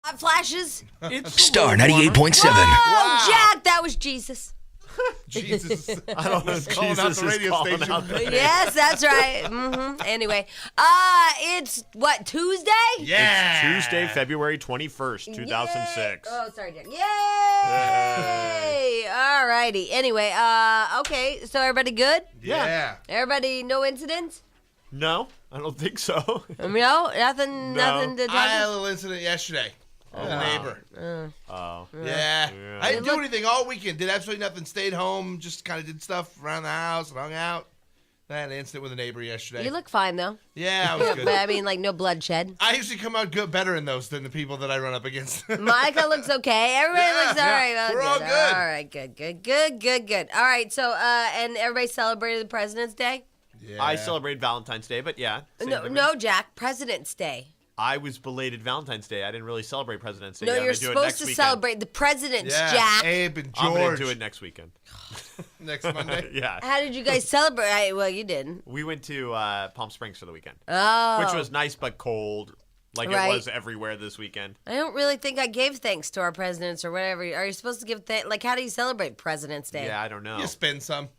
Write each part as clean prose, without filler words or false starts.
Hot flashes. Star 98.7. Whoa, Jack, that was Jesus. Jesus. I don't know if Jesus is calling out the Yes, that's right. Anyway, it's what, Tuesday? Yeah. Tuesday, February 21st, 2006. Yay. Oh, sorry, Jack. Yay! All righty. Anyway, okay. So everybody good? Yeah. Everybody, no incidents? No, I don't think so. No, nothing to talk I had a about. little incident yesterday. With a neighbor. Oh. Yeah. Yeah. I didn't do anything all weekend. Did absolutely nothing. Stayed home. Just kind of did stuff around the house and hung out. I had an incident with a neighbor yesterday. You look fine, though. Yeah, I was good. But I mean, like, no bloodshed. I usually come out better in those than the people that I run up against. Monica looks okay. Everybody looks all right. Well, We're all good. All right, good. All right, so, and everybody celebrated President's Day? Yeah. I celebrate Valentine's Day, but yeah. same No, difference. no, Jack, President's Day. I was belated Valentine's Day. I didn't really celebrate President's Day. No, yet. I'm you're gonna do it supposed next to weekend. celebrate the presidents, Yeah, Jack. Abe and I'm going George. to do it next weekend. Next Monday. Yeah. How did you guys celebrate? Well, you didn't. We went to Palm Springs for the weekend, Oh. which was nice but cold, like Right. it was everywhere this weekend. I don't really think I gave thanks to our presidents or whatever. Are you supposed to give thanks? Like, how do you celebrate President's Day? Yeah, I don't know. You spend some.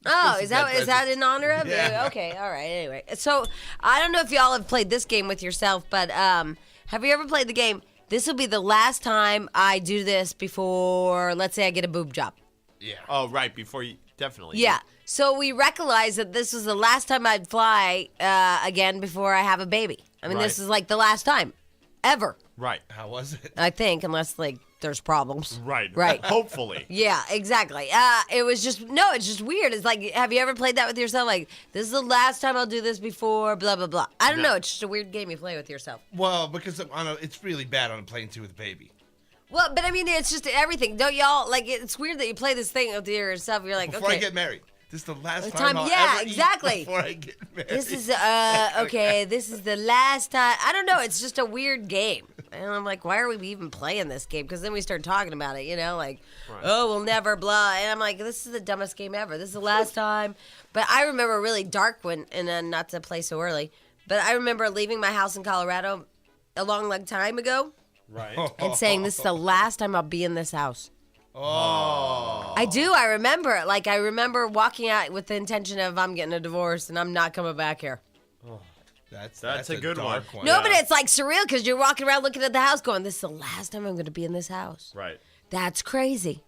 Oh, This is is that that in honor of? Yeah. Okay, all right. Anyway, so I don't know if y'all have played this game with yourself, but have you ever played the game? This will be the last time I do this before, let's say, I get a boob job. Yeah. Oh, right, before you, definitely. Yeah. So we realized that this was the last time I'd fly again before I have a baby. I mean, this Right. is like the last time ever, Right. How was it? I think, unless like there's problems. Right. Right. Hopefully. Yeah, exactly. It was just, no, it's just weird. It's like, have you ever played that with yourself? Like, this is the last time I'll do this before, blah, blah, blah. I don't No. know. It's just a weird game you play with yourself. Well, because it's really bad on a plane too with a baby. Well, but I mean, it's just everything. Don't y'all, like, it's weird that you play this thing with yourself. You're like, Before okay. I get married. This is the last The time I'll yeah, ever eat exactly. before I get married. This is, okay, this is the last time. I don't know. It's just a weird game. And I'm like, why are we even playing this game? Because then we start talking about it, like, oh, we'll never, blah. And I'm like, this is the dumbest game ever. This is the last time. But I remember really dark when, and then not to play so early, but I remember leaving my house in Colorado a long time ago Right. and saying, this is the last time I'll be in this house. Oh. I do. I remember it. Like, I remember walking out with the intention of I'm getting a divorce and I'm not coming back here. That's a good dark one. No, Yeah. but it's like surreal because you're walking around looking at the house going, this is the last time I'm going to be in this house. Right. That's crazy.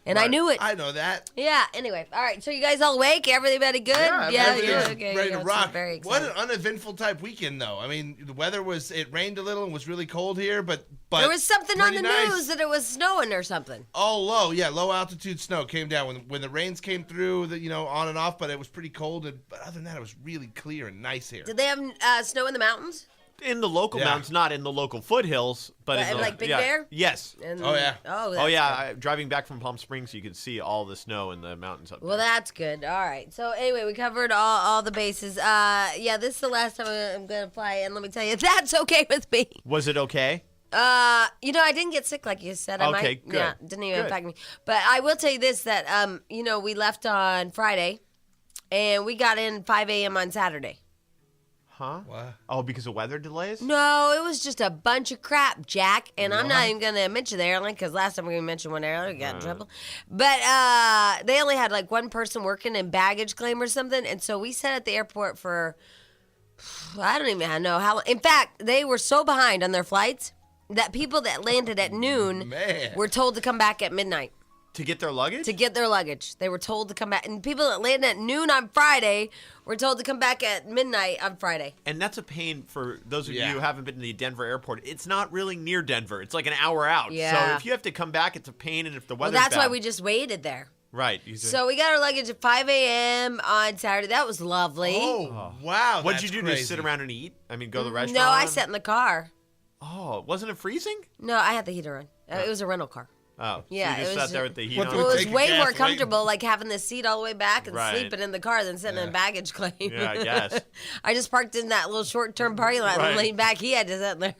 And I Right. knew it. I know that. Yeah, anyway. All right, so you guys all awake? Everybody good? Everything's okay. ready to so rock. Very What excited. an uneventful type weekend, though. I mean, the weather it rained a little and was really cold here, but There was something on the pretty nice. news that it was snowing or something. Oh, low altitude snow came down when the rains came through, on and off, but it was pretty cold. But other than that, it was really clear and nice here. Did they have snow in the mountains? In the local Yeah. mountains, not in the local foothills, but in And the, like Big yeah. Bear? Yes. And, Oh, yeah. Oh, Oh that's yeah, good. driving back from Palm Springs, you could see all the snow in the mountains up Well, there. that's good. All right. So anyway, we covered all the bases. Yeah, this is the last time I'm going to fly, and let me tell you, that's okay with me. Was it okay? I didn't get sick like you said. I Okay, might. good. Yeah, didn't even Good. impact me. But I will tell you this: that we left on Friday, and we got in 5 a.m. on Saturday. Huh? What? Oh, because of weather delays? No, it was just a bunch of crap, Jack. And I'm not even going to mention the airline because last time we mentioned one airline, we got in trouble. But they only had like one person working in baggage claim or something. And so we sat at the airport for, I don't even know how long. In fact, they were so behind on their flights that people that landed at noon Man. were told to come back at midnight To get their luggage? to get their luggage. They were told to come back. And people that landed at noon on Friday were told to come back at midnight on Friday. And that's a pain for those of Yeah. you who haven't been to the Denver airport. It's not really near Denver. It's like an hour out. Yeah. So if you have to come back, it's a pain. And if the Well, weather's that's why bad- we just waited there. Right. So we got our luggage at 5 a.m. on Saturday. That was lovely. Oh, wow. What'd you that's do? crazy. Just sit around and eat? I mean, go to the restaurant? No, I sat in the car. Oh, wasn't it freezing? No, I had the heater on. It was a rental car. Oh. Yeah, So you it just was- sat there with the heat What on? do Well, it was take a way gas more light. comfortable, like having the seat all the way back and Right. sleeping in the car than sitting in baggage claim. Yeah, I guess. I just parked in that little short-term parking lot Right. and leaned back. He had to sit there.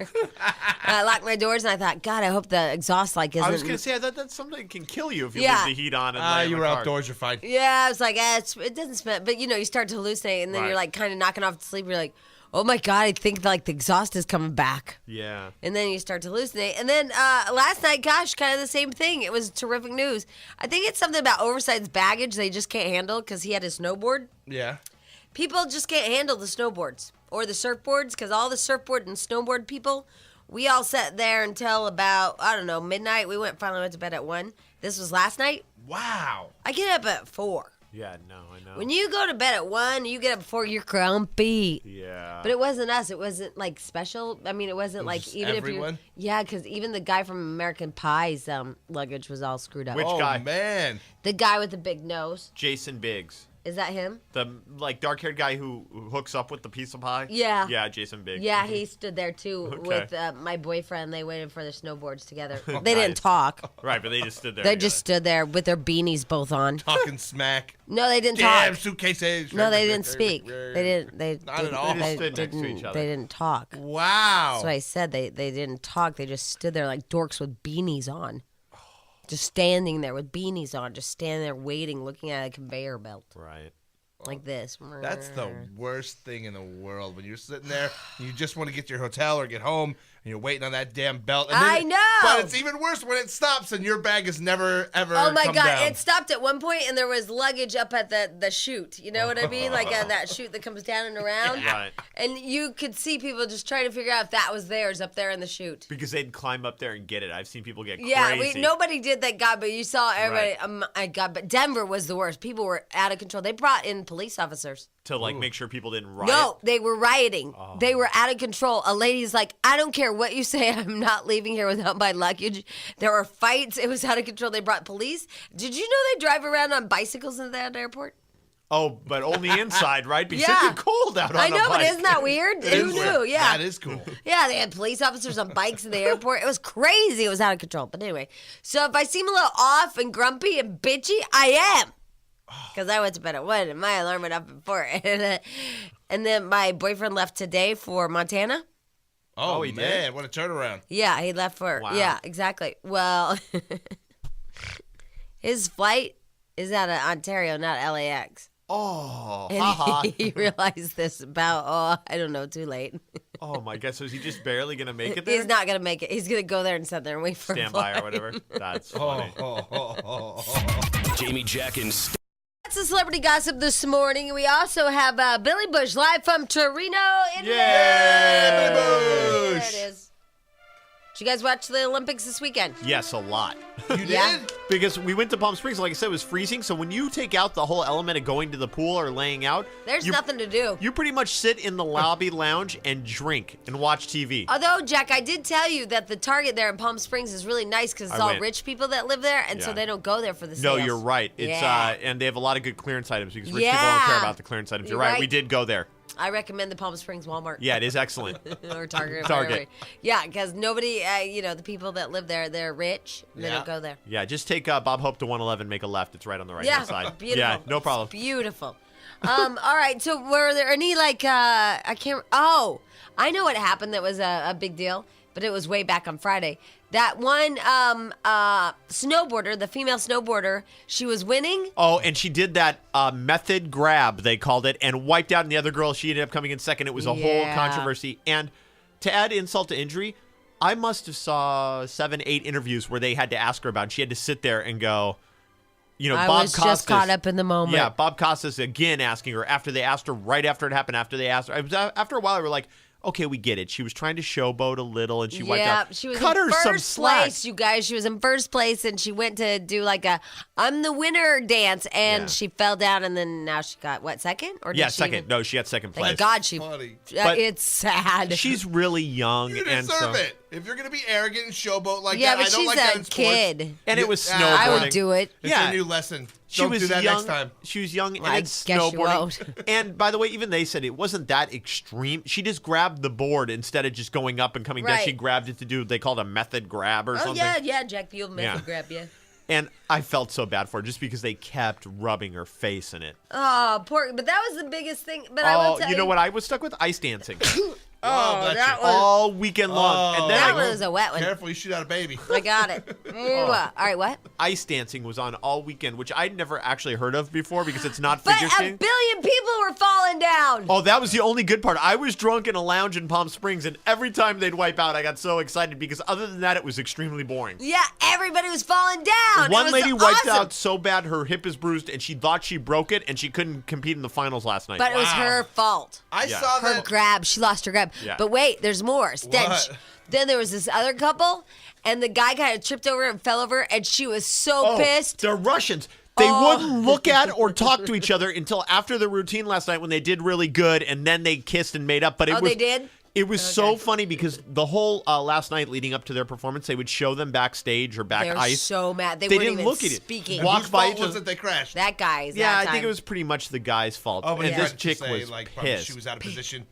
I locked my doors and I thought, God, I hope the exhaust like isn't. I was going to say, that's something that can kill you if you Yeah. leave the heat on and lay in You the were car. outdoors, you're fine. Yeah, I was like, it doesn't smell. But, you start to hallucinate, and then Right. you're, like, kind of knocking off to sleep. You're like, oh my God, I think like the exhaust is coming back. Yeah. And then you start to hallucinate. And then last night, gosh, kind of the same thing. It was terrific news. I think it's something about oversized baggage they just can't handle because he had a snowboard. Yeah. People just can't handle the snowboards or the surfboards because all the surfboard and snowboard people, we all sat there until about, I don't know, midnight. We finally went to bed at 1. This was last night. Wow. I get up at 4. Yeah, no, I know. When you go to bed at 1, you get up before you're grumpy. Yeah. But it wasn't us. It wasn't like special. I mean, it wasn't like just even everyone? if you. Yeah, because even the guy from American Pie's luggage was all screwed up. Which Oh, guy? man. The guy with the big nose. Jason Biggs. Is that him? The dark-haired guy who hooks up with the piece of pie? Yeah. Yeah, Jason Biggs. Yeah, he stood there too Okay. with my boyfriend. They waited for their snowboards together. They Nice. didn't talk. Right, but they just stood there. They just stood there with their beanies both on. Talking smack. No, they didn't Damn talk. suitcases. No, they didn't speak. They didn't. They Not at didn't, all. They They stood next to didn't. each other. They didn't talk. Wow. That's what I said. They didn't talk. They just stood there like dorks with beanies on. Just standing there with beanies on. Just standing there waiting, looking at a conveyor belt. Right. Like this. That's the worst thing in the world when you're sitting there and you just want to get to your hotel or get home and you're waiting on that damn belt. And I know. But it's even worse when it stops and your bag has never, ever Oh my come God! down. It stopped at one point, and there was luggage up at the chute. You know what I mean? Like that chute that comes down and around. Right. And you could see people just trying to figure out if that was theirs up there in the chute. Because they'd climb up there and get it. I've seen people get Yeah, crazy. nobody did, thank God, but you saw everybody. Right. My God, but Denver was the worst. People were out of control. They brought in police officers. To like make sure people didn't riot. No, they were rioting. Oh. They were out of control. A lady's like, I don't care what you say. I'm not leaving here without my luggage. There were fights. It was out of control. They brought police. Did you know they drive around on bicycles in that airport? Oh, but only inside, right? Because Yeah. it's cold out on I a know, but bike. isn't that weird? Who knew? Yeah. That is cool. Yeah, they had police officers on bikes in the airport. It was crazy. It was out of control. But anyway, so if I seem a little off and grumpy and bitchy, I am. Because I went to bed at 1 and my alarm went up at 4. And then my boyfriend left today for Montana. Oh, he did? man, what a turnaround. Yeah, he left for, Wow. yeah, exactly. Well, his flight is out of Ontario, not LAX. Oh, And haha. he realized this about, I don't know, too late. Oh my God! So is he just barely gonna make it there? He's not going to make it. He's going to go there and sit there and wait for a Stand by or flight. whatever. That's Oh, funny. Jamie, Jack, and Stench. That's the celebrity gossip this morning. We also have Billy Bush live from Torino, Italy. Yay, Billy There Bush. it is. Did you guys watch the Olympics this weekend? Yes, a lot. You Yeah. did? Because we went to Palm Springs, like I said, it was freezing. So when you take out the whole element of going to the pool or laying out, There's you, nothing to do. You pretty much sit in the lobby lounge and drink and watch TV. Although, Jack, I did tell you that the Target there in Palm Springs is really nice because it's I all went. rich people that live there, and so Yeah. they don't go there for the No, sales. you're right. It's Yeah. and they have a lot of good clearance items because rich people don't care Yeah. about the clearance items. You're You're right. right. We did go there. I recommend the Palm Springs Walmart. Yeah, it is excellent. Or Target. Target. Whatever. Yeah, because nobody, the people that live there, they're rich. They Yeah. don't go there. Yeah, just take Bob Hope to 111, make a left. It's right on the right hand side. Beautiful. Yeah, no problem. It's beautiful. All right. So were there any I can't. Oh, I know what happened. That was a big deal, but it was way back on Friday. That one snowboarder, the female snowboarder, she was winning. Oh, and she did that method grab, they called it, and wiped out. And the other girl, she ended up coming in second. It was a whole Yeah. controversy. And to add insult to injury, I must have saw 7, 8 interviews where they had to ask her about it. She had to sit there and go, I Bob was Costas. just caught up in the moment. Yeah, Bob Costas again asking her after they asked her, right after it happened, after they asked her. It was after a while, they were like, okay, we get it. She was trying to showboat a little, and she wiped out. She was Cut in her some first slack. place, you guys. She was in first place, and she went to do like a "I'm the winner" dance, and Yeah. she fell down, and then now she got what, second? Or did Yeah, she second. even- No, she had second place. Thank God she. Funny. But it's sad. She's really young, You and deserve so it. If you're going to be arrogant and showboat like yeah, that, but I don't she's like that in a sports. kid. and it was snowboarding. I I would do it. It's Yeah. a new lesson. She Don't was do that young. next time. She was young, and I it's guess you snowboarding. won't. And by the way, even they said it wasn't that extreme. She just grabbed the board instead of just going up and coming down. Right. She grabbed it to do. They called a method grab or Oh something. yeah, Jack Buell method Yeah. grab, yeah. And I felt so bad for her just because they kept rubbing her face in it. Oh, poor. But that was the biggest thing. But I will Oh, tell you know what I was stuck with? Ice dancing Oh, bless that you. was. all weekend long. Oh. And then That I, was a wet one. Careful, you shoot out a baby. I got it. All right, what? ice dancing was on all weekend, which I'd never actually heard of before because it's not But figure a skating. billion people were falling down. Oh, that was the only good part. I was drunk in a lounge in Palm Springs, and every time they'd wipe out, I got so excited because other than that, it was extremely boring. Yeah, everybody was falling down. One It was lady wiped awesome. out so bad her hip is bruised, and she thought she broke it, and she couldn't compete in the finals last night. But it was her fault. I Yeah. saw Her that. grab. She lost her grab. Yeah. But wait, there's more. Stench. What? Then there was this other couple, and the guy kind of tripped over and fell over, and she was so pissed. They're Russians. They wouldn't look at or talk to each other until after the routine last night when they did really good, and then they kissed and made up. But it was, they did? It was so funny because the whole last night leading up to their performance, they would show them backstage or back They were ice. so mad. They They weren't didn't even look at it. speaking. Walk Whose by fault each was other. it they crashed? That guy's. Yeah, that I think time. it was pretty much the guy's fault. Oh, but and he this tried to chick say, was like, probably pissed. she was out of position.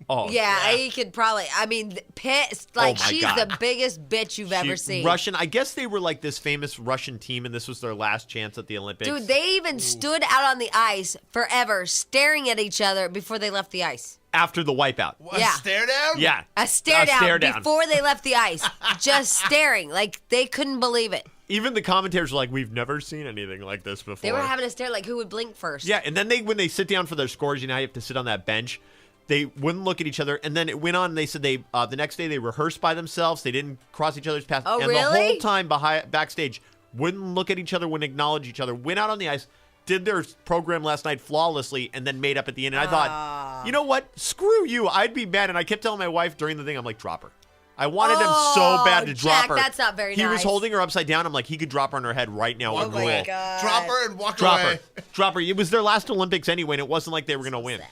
Oh, Yeah, he could probably. I mean, pissed. Like, my she's God. the biggest bitch you've ever seen. Russian. I guess they were like this famous Russian team, and this was their last chance at the Olympics. Dude, they even stood out on the ice forever, staring at each other before they left the ice. after the wipeout. A Yeah. stare down? Yeah, A stare down down. before they left the ice. Just staring. Like, they couldn't believe it. Even the commentators were like, "We've never seen anything like this before." They were having a stare like who would blink first. Yeah, and then when they sit down for their scores, you know how you have to sit on that bench. They wouldn't look at each other, and then it went on. And they said the next day they rehearsed by themselves. They didn't cross each other's paths. Oh, and the really? whole time backstage, wouldn't look at each other, wouldn't acknowledge each other. Went out on the ice, did their program last night flawlessly, and then made up at the end. And I thought, you know what? Screw you. I'd be mad. And I kept telling my wife during the thing, I'm like, drop her. I wanted him so bad to drop Jack, her. that's not very He was nice. holding her upside down. I'm like, he could drop her on her head right now. Oh Or my roll. God. Drop her and walk Drop away. her. Drop her. It was their last Olympics anyway, and it wasn't like they were going to win. Sad.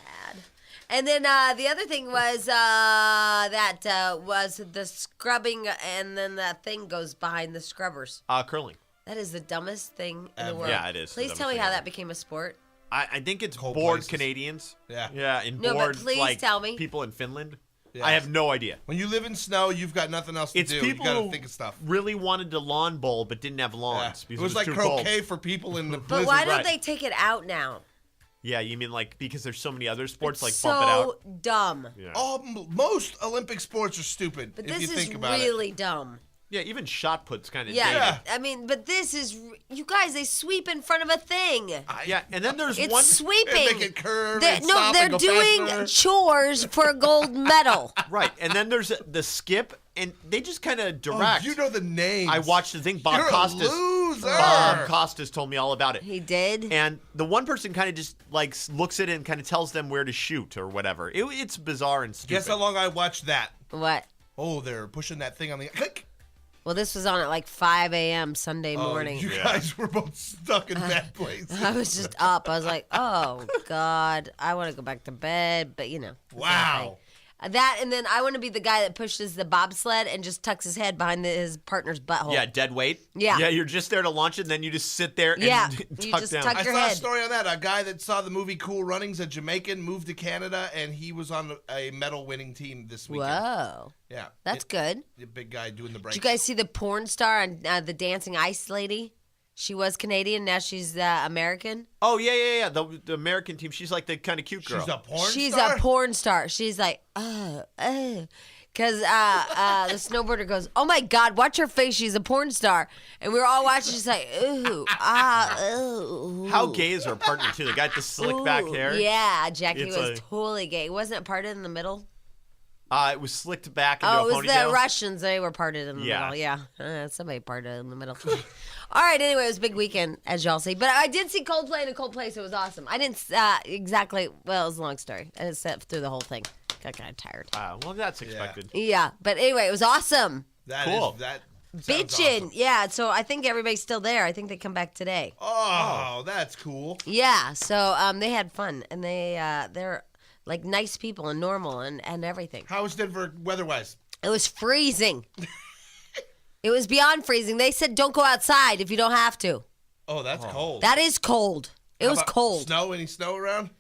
And then the other thing was that was the scrubbing, and then that thing goes behind the scrubbers. Curling. That is the dumbest thing in the Ever. world. Yeah, it is the Please dumbest tell me thing how ever. that became a sport. I think it's Cold bored places. Canadians. Yeah. Yeah, and No, but bored please like tell me. people in Finland. Yeah. I have no idea. When you live in snow, you've got nothing else to It's do. people You got to who think of stuff. really wanted to lawn bowl but didn't have Yeah. lawns It because was like too croquet cold. for people in the But blizzard. why don't right. they take it out now? Yeah, you mean like because there's so many other sports like so bump it out. dumb. Yeah. Most Olympic sports are stupid But if this you is think about it. really dumb. Yeah, even shot put's kind of Yeah, Yeah. I mean, but this is you guys. They sweep in front of a thing. Yeah, and then there's It's one. sweeping. Make it curve and No, stop they're and go doing faster. chores for a gold medal. Right, and then there's the skip, and they just kind of Oh, direct. you know the names. I watched the thing. Bob You're Costas. a loser. Bob Costas told me all about it. He did. And the one person kind of just like looks at it and kind of tells them where to shoot or whatever. It's bizarre and stupid. Guess how long I watched that? What? Oh, they're pushing that thing on the click. Well, this was on at like 5 a.m. Sunday Oh, morning. you guys were both stuck in that place. I was just up. I was like, oh, God, I want to go back to bed. But, you know. that's Wow. nothing. That, and then I want to be the guy that pushes the bobsled and just tucks his head behind his partner's butthole. Yeah, dead weight. Yeah. Yeah, you're just there to launch it, and then you just sit there and Yeah, tuck you just down. tuck I your saw a head. story on that. A guy that saw the movie Cool Runnings, a Jamaican, moved to Canada, and he was on a medal-winning team this weekend. Whoa. Yeah. That's good. The big guy doing the break. Did you guys see the porn star on the Dancing Ice lady? She was Canadian. Now she's American. Oh, yeah. The American team, she's like the kind of cute girl. She's a porn She's star? a porn star. She's like, because the snowboarder goes, oh my God, watch her face. She's a porn star. And we were all watching. She's like, ooh, ooh. How gay is her partner, too? The guy with the slick back Ooh. hair? Yeah, Jackie It's was a- totally gay. Wasn't it parted in the middle? It was slicked back into Oh, a it was ponytail. the Russians. They were parted in the Yeah. middle. Yeah. Somebody parted in the middle. All right. Anyway, it was a big weekend, as y'all see. But I did see Coldplay in a cold place. It was awesome. I didn't exactly. Well, it was a long story. I didn't sit through the whole thing. Got kind of tired. Well, that's expected. Yeah. But anyway, it was awesome. That Cool. that sounds Bitchin'. awesome. Yeah. So I think everybody's still there. I think they come back today. Oh, that's cool. Yeah. So they had fun. And they're like nice people and normal and everything. How was Denver weather-wise? It was freezing. It was beyond freezing. They said don't go outside if you don't have to. Oh, that's cold. That is cold. It How was about cold. Snow? Any snow around?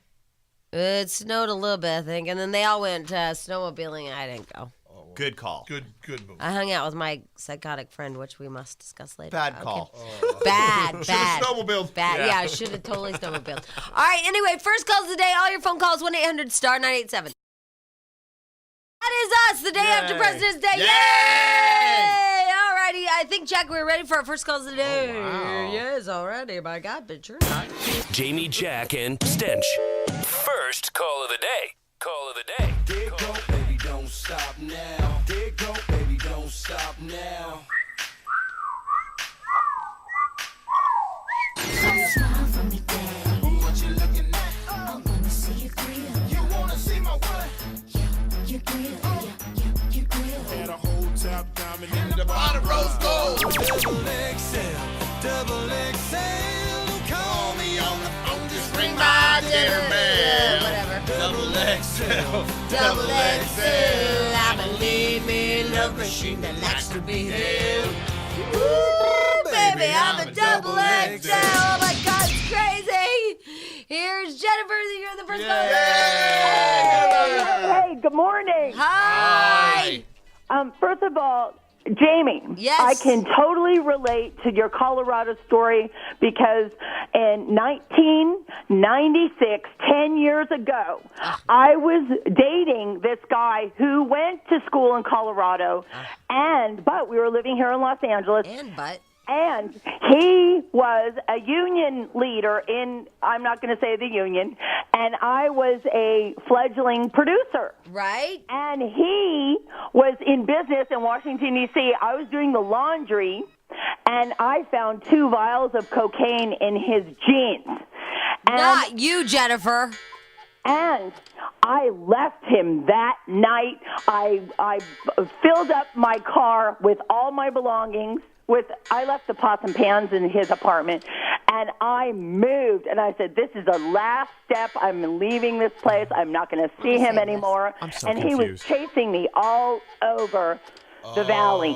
It snowed a little bit, I think, and then they all went snowmobiling. I didn't go. Good call. Good move. I hung out with my psychotic friend, which we must discuss later. Bad Okay. call. Bad. Should've snowmobiled. Bad. Yeah, I should have totally snowmobiled. All right. Anyway, first calls of the day. All your phone calls 1-800-STAR-987. That is us. The day after Yay. President's Day. Yay! Yay! All righty. I think, Jack, we're ready for our first calls of the day. Oh, wow. Yes, already. My God, but you're not. Jamie, Jack, and Stench. First call of the day. Call of the day. There go, baby, don't stop now. There go, baby, don't stop now. Smile for me, daddy. What you looking at? I wanna see you grill. You wanna see my what? You grill. You grill. Had a whole top diamond in The bottom rose gold. Double XL, double XL. Call me on the phone, just ring my dinner bell. Whatever. Double XL. Double XL. I'm a me love machine that likes to be held. Woo, baby, I'm a double XL. Oh my God, it's crazy. Here's Jennifer. You're the first caller. Hey, good morning. Hi. First of all, Jamie, Yes. I can totally relate to your Colorado story because in 1996, 10 years ago, I was dating this guy who went to school in Colorado, but we were living here in Los Angeles. And he was a union leader I'm not going to say the union, and I was a fledgling producer. Right? And he was in business in Washington, D.C. I was doing the laundry, and I found 2 vials of cocaine in his jeans. Not you, Jennifer. And I left him that night. I filled up my car with all my belongings. I left the pots and pans in his apartment, and I moved. And I said, "This is the last step. I'm leaving this place. I'm not going to see him anymore." I'm so and confused. he was chasing me all over the valley.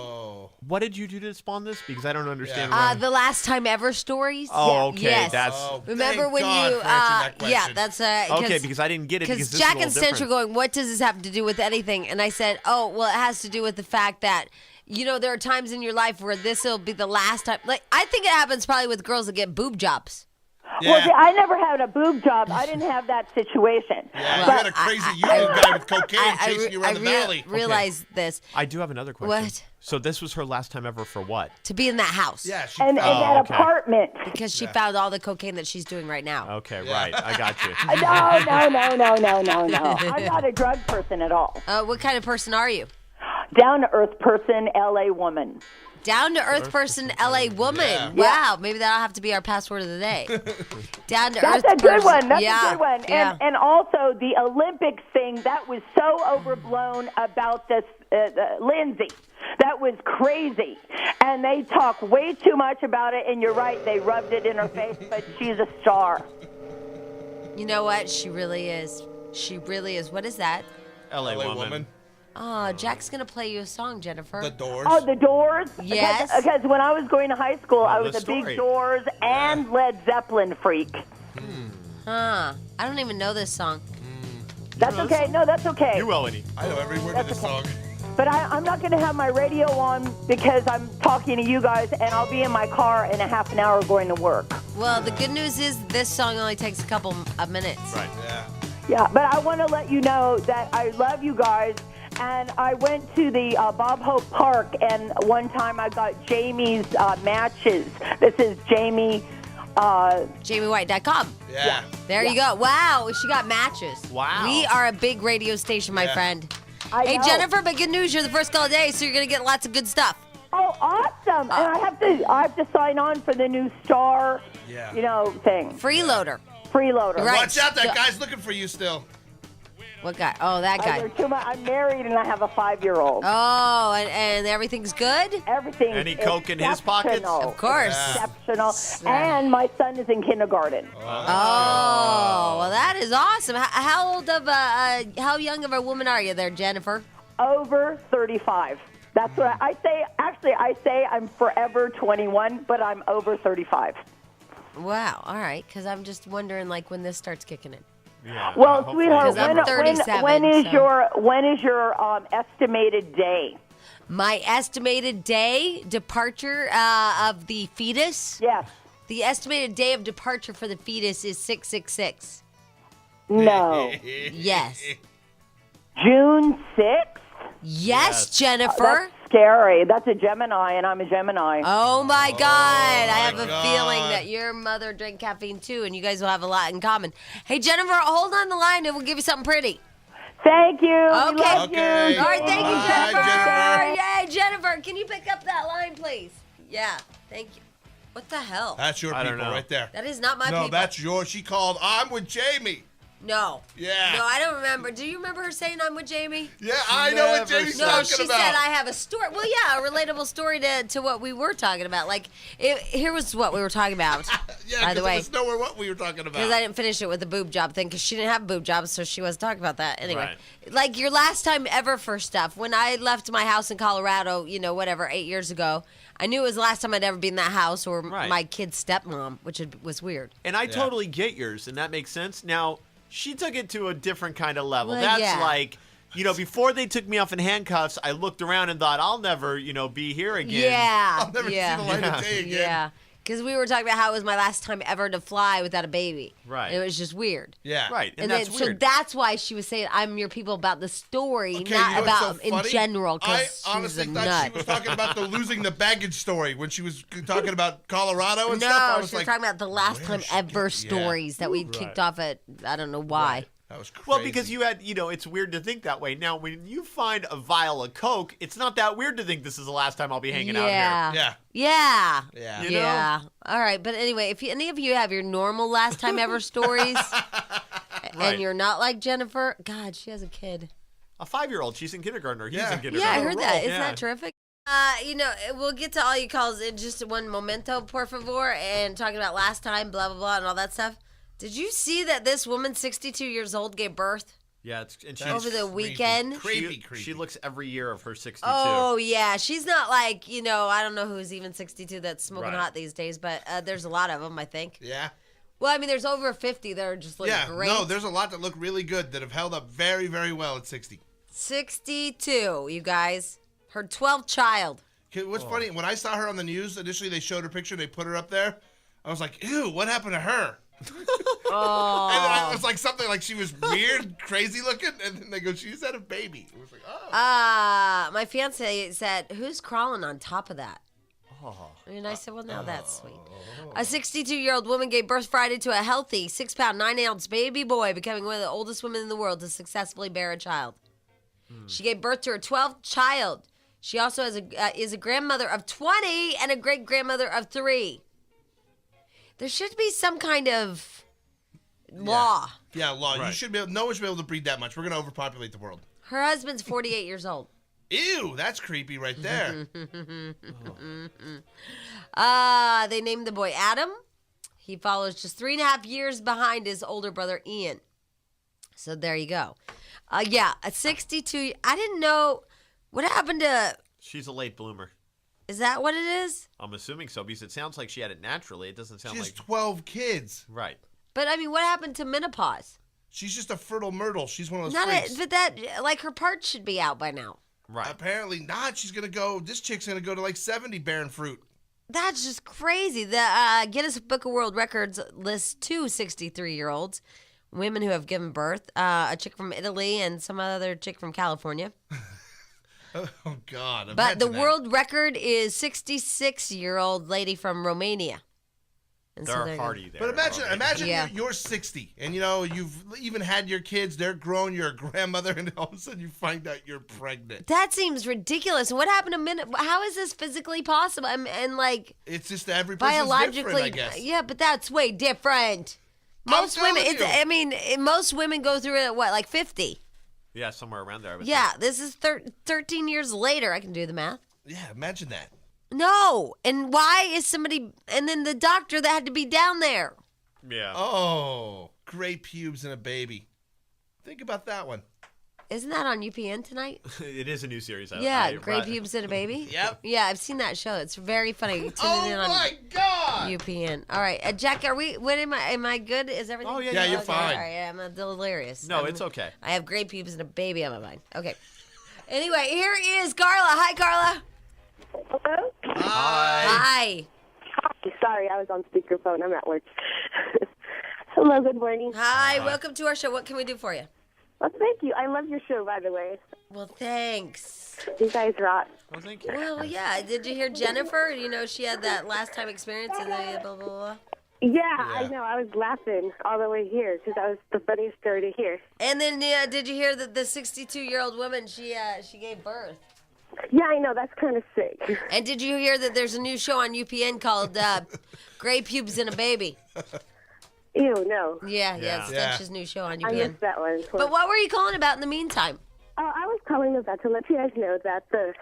What did you do to spawn this? Because I don't understand. why. The last time ever stories. Oh, okay. Yes. That's Remember Thank when God you? for answering that question. Yeah, that's okay because I didn't get it. Because Because Jack and Stench were going, what does this have to do with anything? And I said, oh, well, it has to do with the fact that, there are times in your life where this will be the last time. Like, I think it happens probably with girls that get boob jobs. Well, see, I never had a boob job. I didn't have that situation. Yeah, you But had a crazy union guy with cocaine chasing you around the valley. Realize this. I do have another question. What? So this was her last time ever for what? To be in that house. Yeah, she and found that okay. apartment. Because she found all the cocaine that she's doing right now. Okay, right. I got you. No. I'm not a drug person at all. What kind of person are you? Down-to-earth person, L.A. woman. Down to earth person, LA woman. Yeah. Wow, maybe that'll have to be our password of the day. Down to That's earth a good person. one. That's yeah. a good one. Yeah. And also the Olympics thing, that was so overblown about this Lindsay. That was crazy. And they talk way too much about it, and you're right, they rubbed it in her face, but she's a star. You know what? She really is. She really is. What is that? LA woman. Oh, Jack's going to play you a song, Jennifer. The Doors. Oh, the Doors? Yes. Because when I was going to high school, I was the a story. big Doors and Led Zeppelin freak. Huh. I don't even know this song. That's okay. No, that's okay. You will, Annie. I know every word of this song. But I'm not going to have my radio on because I'm talking to you guys, and I'll be in my car in a half an hour going to work. Well, the good news is this song only takes a couple of minutes. Right. Yeah. Yeah, but I want to let you know that I love you guys. And I went to the Bob Hope Park, and one time I got Jamie's matches. This is Jamie. JamieWhite.com. Yeah. There you go. Wow, she got matches. Wow. We are a big radio station, my friend. I know. Jennifer, but good news, you're the first call of the day, so you're going to get lots of good stuff. Oh, awesome! And I have to sign on for the new Star, thing. Freeloader. Freeloader. Right. Watch out, that guy's looking for you still. What guy? Oh, that guy. I'm married and I have a 5-year-old. Oh, and everything's good? Everything. Any coke in his pockets? Of course. Exceptional. And my son is in kindergarten. Oh, well, that is awesome. How young of a woman are you there, Jennifer? Over 35. That's what I say. Actually, I say I'm forever 21, but I'm over 35. Wow. All right. Because I'm just wondering, when this starts kicking in. Yeah, Well, hopefully. sweetheart, 'Cause I'm 37, when is so- your estimated day? My estimated day departure of the fetus. Yes. The estimated day of departure for the fetus is 666. No. Yes. June 6th? Yes, Jennifer. That's scary. That's a Gemini, and I'm a Gemini. Oh my God! I have my a God. feeling that your mother drank caffeine too, and you guys will have a lot in common. Hey Jennifer, hold on the line, and we'll give you something pretty. Thank you. We Okay. love Okay. you. All right, thank you, Bye, Jennifer. Jennifer. Yay, Jennifer! Can you pick up that line, please? Yeah, thank you. What the hell? That's your I don't people know. right there. That is not my No, people. that's yours. She called, I'm with Jamie. No. Yeah. No, I don't remember. Do you remember her saying I'm with Jamie? Yeah, I know what Never Jamie's No, talking she about. said I have a story. Well, yeah, a relatable story to what we were talking about. Like, here was what we were talking about. Yeah, by the 'cause way. it was nowhere what we were talking about. Because I didn't finish it with the boob job thing, because she didn't have boob jobs, so she wasn't talking about that. Anyway, like your last time ever for stuff. When I left my house in Colorado, 8 years ago, I knew it was the last time I'd ever been in that house or Right. my kid's stepmom, which was weird. And I totally get yours, and that makes sense. Now, she took it to a different kind of level. Well, That's yeah. like, before they took me off in handcuffs, I looked around and thought, I'll never, be here again. Yeah. I'll never yeah. see the light of day again. Yeah. Because we were talking about how it was my last time ever to fly without a baby. Right. And it was just weird. Yeah. Right, and then, that's so weird. that's why she was saying I'm your people about the story, Okay, not you know about what's so in funny? general. I Because she's honestly a thought nut. she was talking about the losing the baggage story when she was talking about Colorado and No, stuff. I she was was like, talking about the last where time is she ever getting- stories that we kicked off at. I don't know why. That was crazy. Well, because you had, it's weird to think that way. Now, when you find a vial of Coke, it's not that weird to think this is the last time I'll be hanging out here. Yeah. Yeah. Yeah. You Yeah. All right. But anyway, if any of you have your normal last time ever stories Right. and you're not like Jennifer, God, she has a kid. A 5-year-old, she's in kindergarten, or he's Yeah. in kindergarten. Yeah, I heard roll. that. Isn't Yeah. that terrific? We'll get to all you calls in just one momento, por favor, and talking about last time, blah, blah, blah, and all that stuff. Did you see that this woman, 62 years old, gave birth? Yeah, and she, Over the creepy. weekend? Creepy. she looks every year of her 62. Oh, yeah. She's not like, I don't know who's even 62 that's smoking Right. hot these days, but there's a lot of them, I think. Yeah. Well, I mean, there's over 50 that are just looking Yeah. great. No, there's a lot that look really good that have held up very, very well at 60. 62, you guys. Her 12th child. Okay, what's funny, when I saw her on the news, initially they showed her picture, they put her up there. I was like, ew, what happened to her? Oh. And then it was like something like she was weird, crazy looking, and then they go, she just had a baby. It was like, oh. My fiance said, who's crawling on top of that? And I said, well, now that's sweet. A 62-year-old woman gave birth Friday to a healthy 6-pound, 9-ounce baby boy, becoming one of the oldest women in the world to successfully bear a child. She gave birth to her 12th child. She also is a grandmother of 20 and a great-grandmother of 3. There should be some kind of law. Yeah, law. You Right. should be able, no one should be able to breed that much. We're going to overpopulate the world. Her husband's 48 years old. Ew, that's creepy right there. They named the boy Adam. He follows just 3.5 years behind his older brother Ian. So there you go. At 62, I didn't know what happened to. She's a late bloomer. Is that what it is? I'm assuming so, because it sounds like she had it naturally. It doesn't sound She has like... 12 kids. Right. But I mean, what happened to menopause? She's just a fertile myrtle. She's one of those Not freaks. but that like her parts should be out by now. Right. Apparently not. She's going to go, this chick's going to go to like 70 bearing fruit. That's just crazy. The Guinness Book of World Records lists 2 63-year-olds, women who have given birth, a chick from Italy and some other chick from California. Oh, God. But the imagine that. world record is 66-year-old lady from Romania. And so They're there you go. hardy there. But imagine Yeah. you're 60 and you've even had your kids, they're grown, you're a grandmother, and all of a sudden you find out you're pregnant. That seems ridiculous. What happened how is this physically possible? And like It's just every person's biologically, different, I guess. yeah, but that's way different. I'm Most women, telling you. most women go through it at what, like 50? Yeah, somewhere around there. I would Yeah, think. this is 13 years later. I can do the math. Yeah, imagine that. No, and why is somebody? And then the doctor that had to be down there. Yeah. Oh, great pubes and a baby. Think about that one. Isn't that on UPN tonight? It is a new series. Yeah, Gray Pubes and a Baby. Yep. Yeah, I've seen that show. It's very funny. Tune Oh in on my God! UPN. All right, Jack, are we? What am I? Am I good? Is everything? Oh, yeah, Yeah, you're okay, fine. All right, I'm delirious. No, it's okay. I have gray pubes and a baby on my mind. Okay. Anyway, here is Carla. Hi, Carla. Hello? Hi. Sorry, I was on speakerphone. I'm at work. Hello, good morning. Hi. Welcome to our show. What can we do for you? Well, thank you. I love your show, by the way. Well, thanks. You guys rock. Oh, thank you. Well, yeah. Did you hear Jennifer? You know, she had that last time experience and the blah, blah, blah. Yeah, I know. I was laughing all the way here because that was the funniest story to hear. And then, did you hear that the 62-year-old woman, she gave birth? Yeah, I know. That's kind of sick. And did you hear that there's a new show on UPN called Gray Pubes and a Baby? Ew, no. Yeah, Yeah. it's Stench's new show on UPN. I missed that one. But what were you calling about in the meantime? I was calling about to let you guys know that the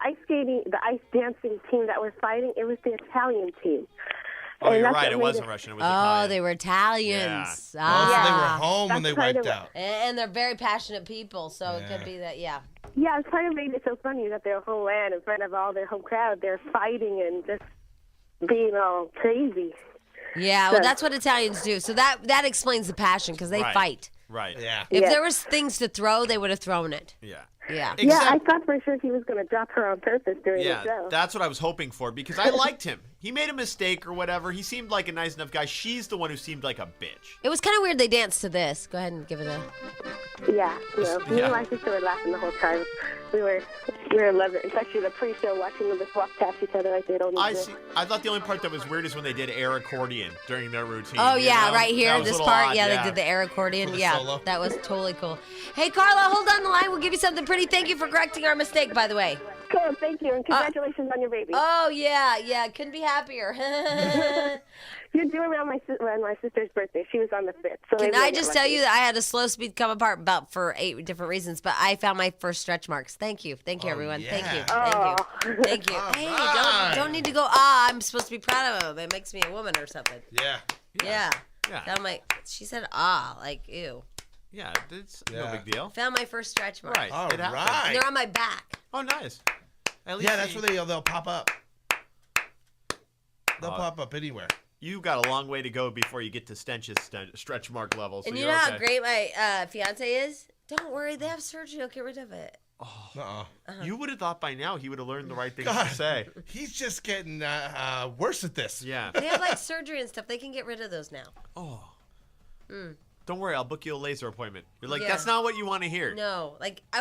ice skating, the ice dancing team that was fighting, it was the Italian team. Oh, And you're that's right. what It made wasn't Russian. It was Oh, Italian. they were Italians. Yeah. So they Ah. were home when they That's kind wiped of- out. And they're very passionate people, so it could be that, yeah. Yeah, it kind of made it so funny that their whole land in front of all their home crowd, they're fighting and just being all crazy. Yeah, well, that's what Italians do. So that explains the passion, because they Right. fight. Right. Yeah. If Yeah. there was things to throw, they would have thrown it. Yeah. Yeah. Yeah, I Except- thought for sure he was going to drop her on purpose during the Yeah, show. that's what I was hoping for because I liked him. He made a mistake or whatever. He seemed like a nice enough guy. She's the one who seemed like a bitch. It was kind of weird they danced to this. Go ahead and give it a... Yeah, no. Me Yeah. and my sister were laughing the whole time. We were loving it. It's actually the pre-show watching them just walk past each other like they don't I exist. see. I thought the only part that was weird is when they did air accordion during their routine. Oh, you yeah, know? right That here, was a this little part. odd, Yeah, they did the air accordion. For the Yeah, solo. that was totally cool. Hey, Carla, hold on the line. We'll give you something pretty. Thank you for correcting our mistake, by the way. Cool, thank you, and congratulations on your baby. Oh, yeah. Couldn't be happier. You're due around my sister's birthday. She was on the 5th. So Can maybe I I'll get just tell lucky. you that I had a slow speed come apart about for 8 different reasons, but I found my first stretch marks. Thank you, everyone. yeah. Thank you, Oh. thank you. Hey, right. don't need to go. I'm supposed to be proud of him. It makes me a woman or something. Yeah. Yeah. Yeah. Found my. She said like ew. Yeah, it's no Yeah. big deal. Found my first stretch marks. Right. All it happened. right. And they're on my back. Oh, nice. At least Yeah, that's where they'll pop up. They'll Oh. pop up anywhere. You got a long way to go before you get to Stench's stretch mark level. So And you you're know okay. how great my fiance is? Don't worry, they have surgery. I'll get rid of it. Uh-uh. You would have thought by now he would have learned the right things God. to say. He's just getting worse at this. Yeah. They have like surgery and stuff. They can get rid of those now. Oh. Don't worry, I'll book you a laser appointment. You're like, Yeah. that's not what you want to hear. No, like I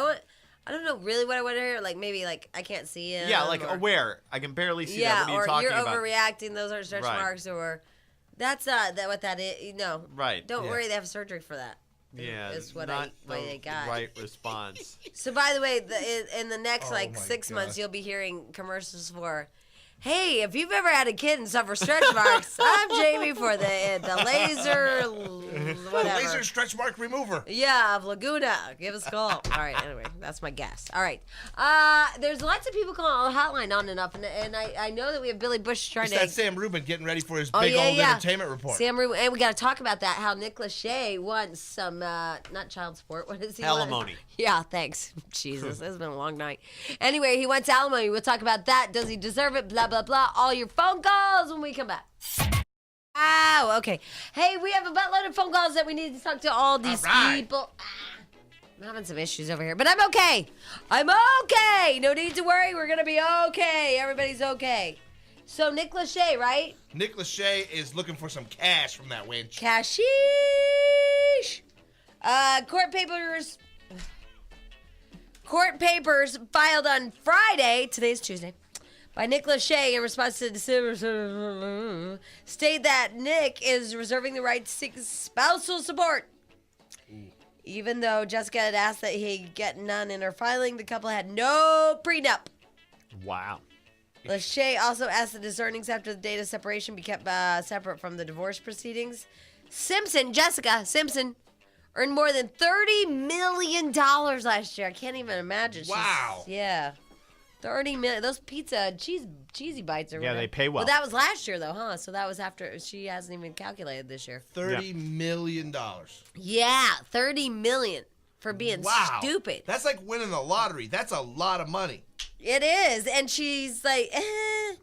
don't know really what I want to hear. Like maybe like I can't see him. Yeah, like or, aware. I can barely see Yeah, that. What are you or talking you're about? overreacting. Those are stretch Right. marks, or that's not that what that is. No, Right. Don't Yeah. worry, they have surgery for that. Yeah, is what not what the they got. right response. So by the way, in the next Oh like my 6 months, God. you'll be hearing commercials for. Hey, if you've ever had a kid and suffer stretch marks, I'm Jamie for the laser, whatever. Laser stretch mark remover. Yeah, of Laguna. Give us a call. All right, anyway, that's my guess. All right. There's lots of people calling the hotline on and up, and I know that we have Billy Bush trying It's to... that Sam Rubin getting ready for his Oh, big yeah, old yeah. entertainment report. Sam Rubin, and we got to talk about that, how Nick Lachey wants some, not child support, what is he want? Alimony. Yeah, thanks. Jesus, it's been a long night. Anyway, he wants alimony. We'll talk about that. Does he deserve it? Blah, blah, blah. All your phone calls when we come back. Oh, okay. Hey, we have a buttload of phone calls that we need to talk to all these All right. people. I'm having some issues over here, but I'm okay. I'm okay. No need to worry. We're going to be okay. Everybody's okay. So, Nick Lachey, right? Nick Lachey is looking for some cash from that winch. Cashish. Court papers filed on Friday. Today's Tuesday. By Nick Lachey in response to December state that Nick is reserving the right to seek spousal support. Even though Jessica had asked that he get none in her filing, the couple had no prenup. Wow. Lachey also asked that his earnings after the date of separation be kept separate from the divorce proceedings. Jessica Simpson, earned more than $30 million last year. I can't even imagine. Wow. Yeah. 30 million. Those cheesy bites are. Yeah, they pay well. Well, that was last year though, huh? So that was after she hasn't even calculated this year. $30 million. Yeah, 30 million for being Wow. stupid. That's like winning the lottery. That's a lot of money. It is, and she's like, I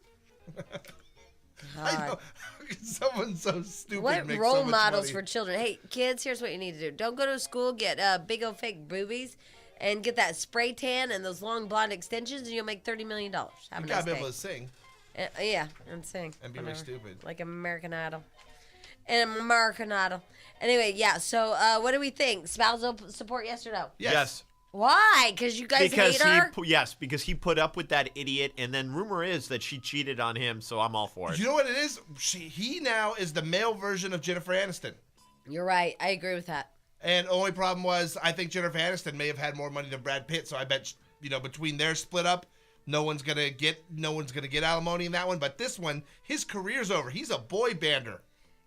know. Someone so stupid What makes role so much models money. for children? Hey, kids, here's what you need to do. Don't go to school, get big old fake boobies, and get that spray tan and those long blonde extensions, and you'll make $30 million. Have You a nice gotta be day. able to sing Yeah, and sing. and be very Whatever. stupid. Like American Idol. And American Idol. Anyway, yeah, so what do we think? Spousal support, yes or no? Yes. Why? Because you guys Because hate her? because he put up with that idiot, and then rumor is that she cheated on him, so I'm all for it. You know what it is? He now is the male version of Jennifer Aniston. You're right. I agree with that. And the only problem was, I think Jennifer Aniston may have had more money than Brad Pitt, so I bet, between their split up, no one's gonna get alimony in that one. But this one, his career's over. He's a boy bander.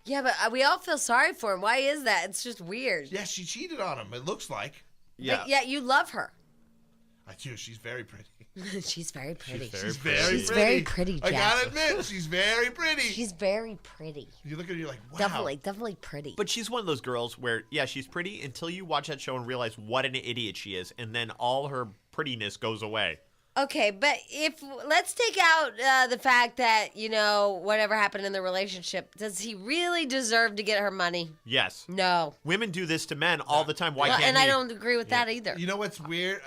Yeah, but we all feel sorry for him. Why is that? It's just weird. Yeah, she cheated on him. It looks like. Yeah. But yet you love her. I do. She's very pretty. She's very pretty. She's very pretty, Jack. I gotta admit, she's very pretty. She's very pretty. You look at her, you're like, wow. Definitely pretty. But she's one of those girls where, yeah, she's pretty until you watch that show and realize what an idiot she is, and then all her prettiness goes away. Okay, but let's take out the fact that, whatever happened in the relationship, does he really deserve to get her money? Yes. No. Women do this to men all the time. Why can't and he? I don't agree with that either. You know what's weird?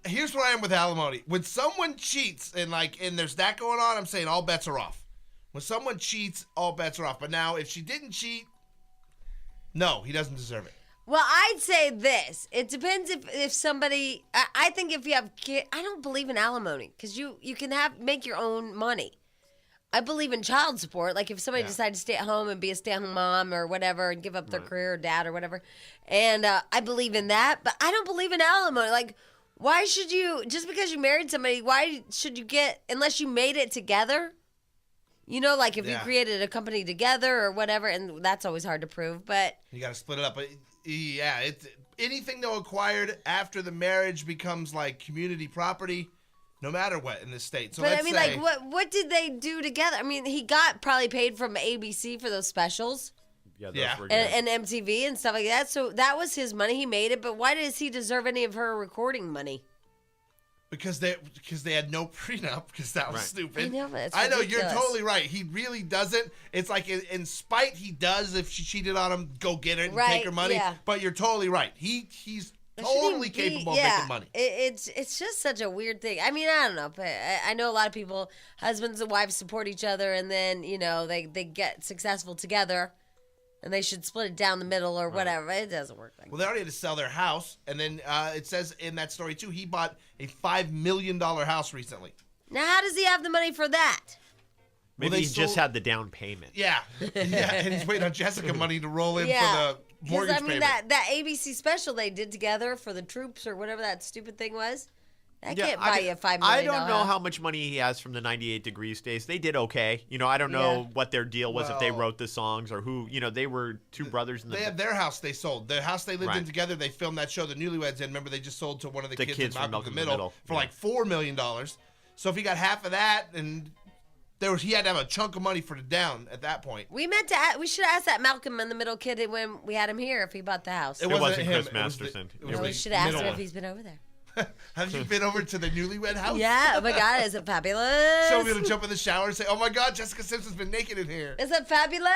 Here's where I am with alimony. When someone cheats and there's that going on, I'm saying all bets are off. When someone cheats, all bets are off. But now, if she didn't cheat, no, he doesn't deserve it. Well, I'd say this. It depends if somebody. I think if you have kids, I don't believe in alimony because you can make your own money. I believe in child support. Like if somebody decided to stay at home and be a stay-at-home mom or whatever and give up their career or dad or whatever, and I believe in that. But I don't believe in alimony. Like, why should you? Just because you married somebody, why should you get unless you made it together? Like if you created a company together or whatever, and that's always hard to prove. But you got to split it up. But yeah, it's anything though acquired after the marriage becomes like community property, no matter what in this state. So but what did they do together? I mean, he got probably paid from ABC for those specials. Yeah, those were good. And MTV and stuff like that. So that was his money. He made it. But why does he deserve any of her recording money? Because they had no prenup, because that was stupid. I know, you're totally right. He really doesn't. It's like in spite he does if she cheated on him, go get it and take her money. Yeah. But you're totally right. He's totally capable of making money. It's just such a weird thing. I mean, I don't know, but I know a lot of people, husbands and wives support each other, and then they get successful together. And they should split it down the middle or whatever. It doesn't work like that. Well, they already had to sell their house. And then it says in that story, too, he bought a $5 million house recently. Now, how does he have the money for that? Maybe he just had the down payment. Yeah. And he's waiting on Jessica money to roll in for the mortgage payment. That ABC special they did together for the troops or whatever that stupid thing was, that can't buy you a $5 million I don't know how much money he has from the 98 Degrees days. They did okay. I don't know what their deal was, if they wrote the songs or who. They were two brothers. They had their house they sold. The house they lived in together, they filmed that show, The Newlyweds, in. Remember, they just sold to one of the kids in Malcolm in the Middle for like $4 million. So if he got half of that, and he had to have a chunk of money for the down at that point. We should have asked that Malcolm in the Middle kid when we had him here if he bought the house. It wasn't him. Chris Masterson. We should have asked him if he's been over there. Have you been over to the Newlywed house? Yeah. Oh my God, is it fabulous? So we're gonna jump in the shower and say, "Oh my God, Jessica Simpson's been naked in here." Is it fabulous?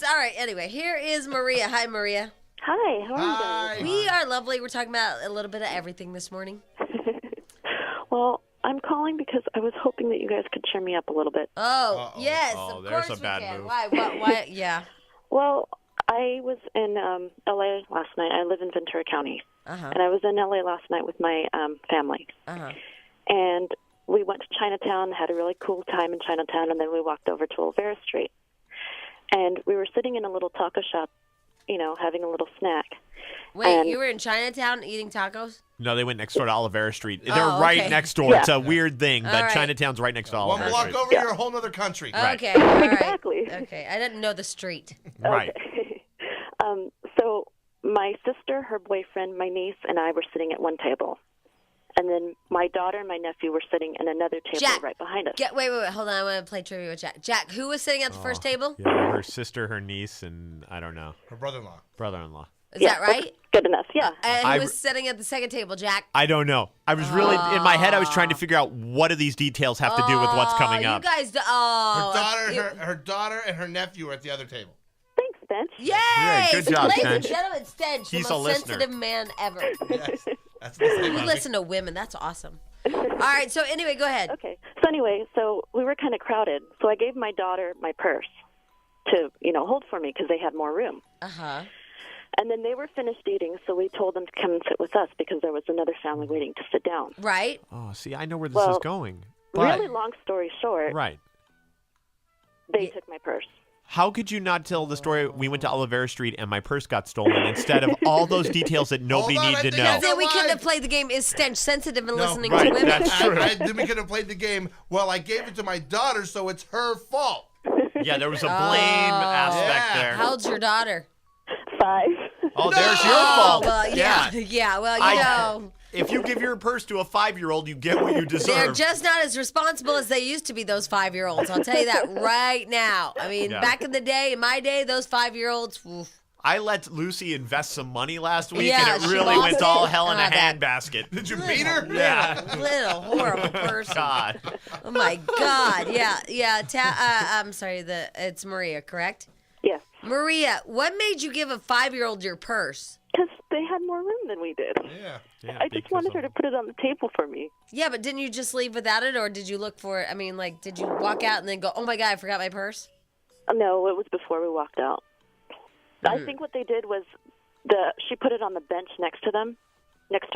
All right. Anyway, here is Maria. Hi, Maria. Hi. How are you guys? We are lovely. We're talking about a little bit of everything this morning. Well, I'm calling because I was hoping that you guys could cheer me up a little bit. Oh, yes, of there's course a bad we can. move. Why? Yeah. Well, I was in L.A. last night. I live in Ventura County. Uh-huh. And I was in L.A. last night with my family. Uh-huh. And we went to Chinatown, had a really cool time in Chinatown, and then we walked over to Olvera Street. And we were sitting in a little taco shop, having a little snack. Wait, you were in Chinatown eating tacos? No, they went next door to Olivera Street. They're Oh, right okay. next door. Yeah. It's a weird thing, but right. Chinatown's right next to Olivera One block Street. over, you're a whole other country. Okay, all right. Exactly. Okay, I didn't know the street. Right. Okay. So my sister, her boyfriend, my niece, and I were sitting at one table. And then my daughter and my nephew were sitting at another table Jack, right behind us. Wait, hold on. I want to play trivia with Jack. Jack, who was sitting at the first table? Yeah, her sister, her niece, and I don't know, Her brother-in-law. brother-in-law. Is that right? Good enough, yeah. And I- who was sitting at the second table, Jack? I don't know. I was really in my head. I was trying to figure out what do these details have to do with what's coming up. You guys, Her daughter and her nephew are at the other table. Thanks, Stench. Yay! Yeah, good job, Ladies and Stench. gentlemen, Stench, He's the a most listener. sensitive man ever. Yes, that's the thing. You listen to women. That's awesome. All right, so anyway, go ahead. Okay. So anyway, we were kind of crowded. So I gave my daughter my purse to, hold for me because they had more room. Uh-huh. And then they were finished eating, so we told them to come and sit with us because there was another family waiting to sit down. Right. Oh, see, I know where this is going. But, Really long story short, right. they took my purse. How could you not tell the story? We went to Olivera Street and my purse got stolen instead of all those details that nobody Hold on, needed to I know. think Then we Why? couldn't have played the game. Is Stench sensitive and listening right, to women? that's true. Then we could have played the game. Well, I gave it to my daughter, so it's her fault. Yeah, there was a blame aspect Yeah. there. How old's your daughter? 5. Oh, there's your Oh, fault. well, yeah. Yeah, well, you know. If you give your purse to a 5-year-old, you get what you deserve. They're just not as responsible as they used to be, those 5-year-olds. I'll tell you that right now. I mean, Yeah. back in the day, in my day, those 5-year-olds, oof. I let Lucy invest some money last week, Yeah, and it she really lost went it. all hell in a Oh, that- handbasket. Did you beat her? Yeah. Little horrible person. God. Oh my God. Yeah. I'm sorry. It's Maria, correct? Yes, Maria, what made you give a 5-year-old your purse? because they had more room than we did. Yeah. I just wanted her to put it on the table for me. Yeah, but didn't you just leave without it, or did you look for it? I mean, like, did you walk out and then go, "Oh my God, I forgot my purse"? No, it was before we walked out. I think what they did was she put it on the bench next to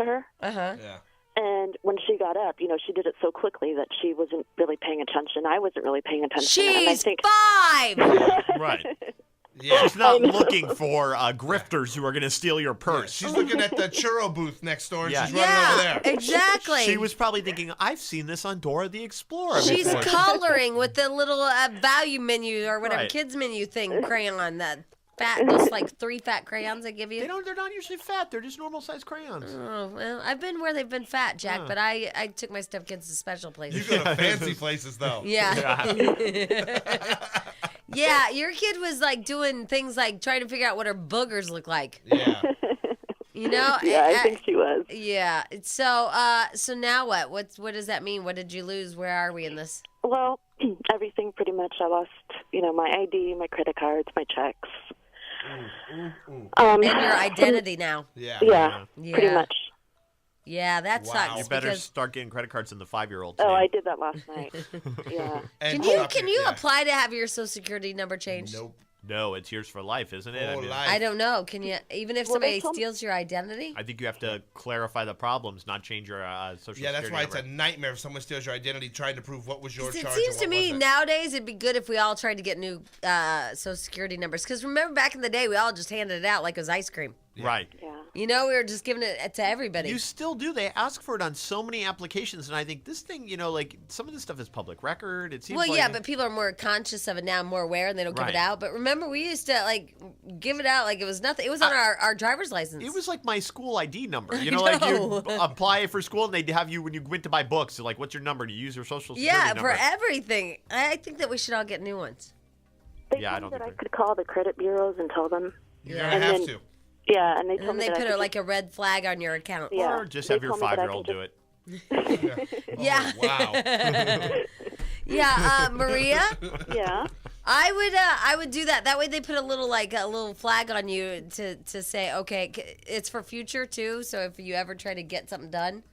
her. Uh-huh. Yeah. And when she got up, she did it so quickly that she wasn't really paying attention. I wasn't really paying attention. And I She's think 5. Right. Yeah. She's not looking for grifters who are going to steal your purse. She's looking at the churro booth next door, and Yeah. she's running over there. Exactly. She was probably thinking, I've seen this on Dora the Explorer She's before. coloring with the little value menu or whatever Right. kids menu thing crayon, that fat, those like 3 fat crayons they give you. They're not usually fat. They're just normal sized crayons. Oh, well, I've been where they've been fat, Jack, but I took my stepkids to special You places. go to fancy places, though. Yeah. Yeah, your kid was like doing things like trying to figure out what her boogers look like. Yeah. You know? yeah, I think she was. Yeah. So now what? What does that mean? What did you lose? Where are we in this? Well, everything pretty much. I lost, my ID, my credit cards, my checks. And your identity now. Yeah. Yeah, pretty Yeah. much. Yeah, that Wow. sucks. You better because start getting credit cards in the 5-year-old. Oh, I did that last night. Yeah. And can you chocolate, yeah. apply to have your social security number changed? Nope. No, it's yours for life, isn't it? For life. I don't know. Can you, even if Well, they somebody told- steals your identity? I think you have to clarify the problems, not change your social Yeah, that's security why it's a number. nightmare if someone steals your identity trying to prove what was your It charge. seems or to what me wasn't. nowadays it'd be good if we all tried to get new social security numbers. Because remember back in the day, we all just handed it out like it was ice cream. Right. Yeah. You know, we were just giving it to everybody. You still do. They ask for it on so many applications, and I think this thing, like some of this stuff is public record. It seems Well, like yeah, but people are more conscious of it now, more aware, and they don't give Right. it out. But remember, we used to like give it out like it was nothing. It was on our driver's license. it was like my school ID number. You I know, like know. you apply for school, and they'd have you when you went to buy books. They're like, "What's your number?" Do you use your social security yeah, number? for everything. I think that we should all get new ones. They Yeah, I told don't me that I think could call the credit bureaus and tell them. You're Yeah. going to have And to. Yeah, and they told And me they that put I could like a red flag on your account. Yeah. Or just They have your told me that I 5-year-old could do it. Yeah. Oh, wow. Yeah, Maria, Yeah. I would do that. That way they put a little flag on you to say, okay, it's for future too. So if you ever try to get something done,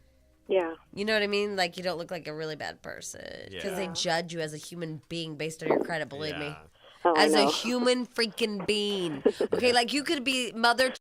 Yeah. you know what I mean? Like you don't look like a really bad person because they Yeah. judge you as a human being based on your credit. Believe me, Yeah. Oh, I as a know. human freaking being. Okay, like you could be Mother